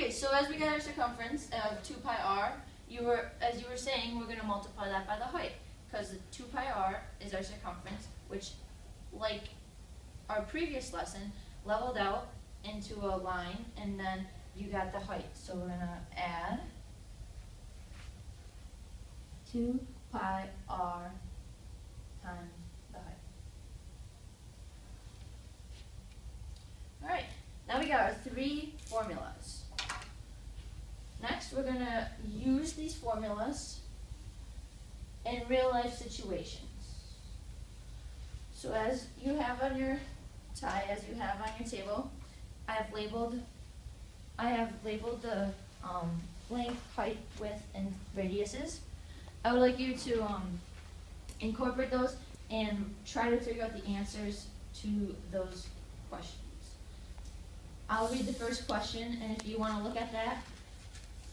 Okay, so as we got our circumference of 2 pi r, as you were saying, we're going to multiply that by the height, because the 2 pi r is our circumference, which, like our previous lesson, leveled out into a line, and then you got the height. So we're going to add 2 pi r times the height. Alright, now we got our 3 formulas. Next, we're going to use these formulas in real life situations. So as you have on your tie, as you have on your table, I have labeled the length, height, width, and radiuses. I would like you to incorporate those and try to figure out the answers to those questions. I'll read the first question, and if you want to look at that,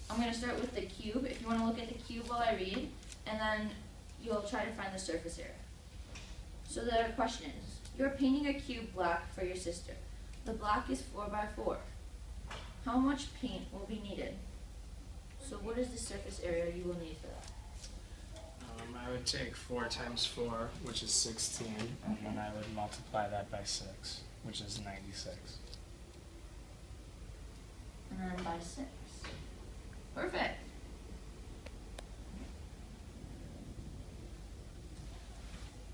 I'm going to start with the cube. If you want to look at the cube while I read, and then you'll try to find the surface area. So the question is, you're painting a cube block for your sister. The block is 4 by 4. How much paint will be needed? So what is the surface area you will need for that? I would take 4 times 4, which is 16, and then I would multiply that by 6, which is 96. And then by 6. Perfect.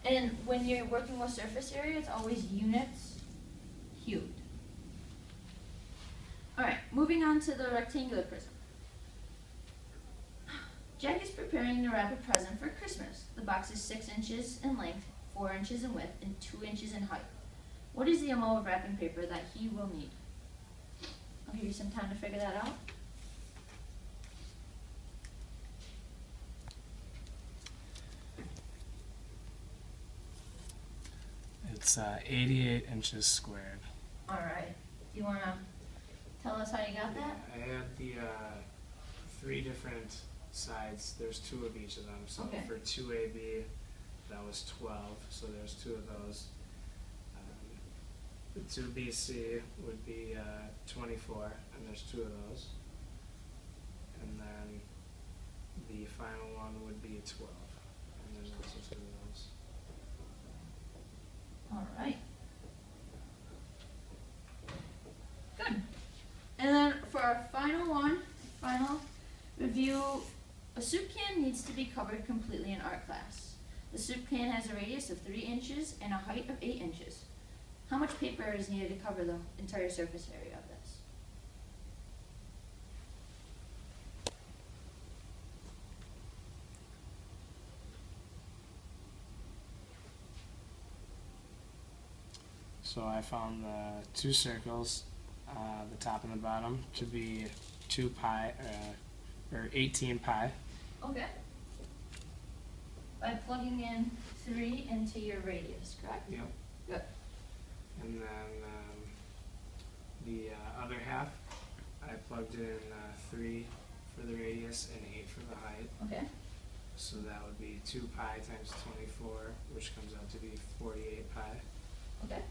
And when you're working with surface area, it's always units cubed. Alright, moving on to the rectangular prism. Jack is preparing to wrap a present for Christmas. The box is 6 inches in length, 4 inches in width, and 2 inches in height. What is the amount of wrapping paper that he will need? I'll give you some time to figure that out. It's 88 inches squared. Alright, do you want to tell us how you got that? I had the 3 different sides. There's 2 of each of them. So Okay. for 2AB, that was 12. So there's 2 of those. The 2BC would be 24, and there's 2 of those. And then the final one would be 12, and there's also 2 of those. Alright. Good. And then for our final review, a soup can needs to be covered completely in art class. The soup can has a radius of 3 inches and a height of 8 inches. How much paper is needed to cover the entire surface area of this? So I found the 2 circles, the top and the bottom, to be 2 pi, or 18 pi. Okay. By plugging in 3 into your radius, correct? Yep. Good. And then the other half, I plugged in 3 for the radius and 8 for the height. Okay. So that would be 2 pi times 24, which comes out to be 48 pi. Okay.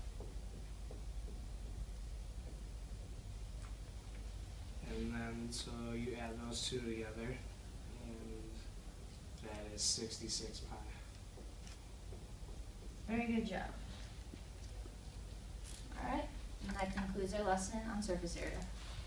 And then, so you add those 2 together, and that is 66 pi. Very good job. Alright, and that concludes our lesson on surface area.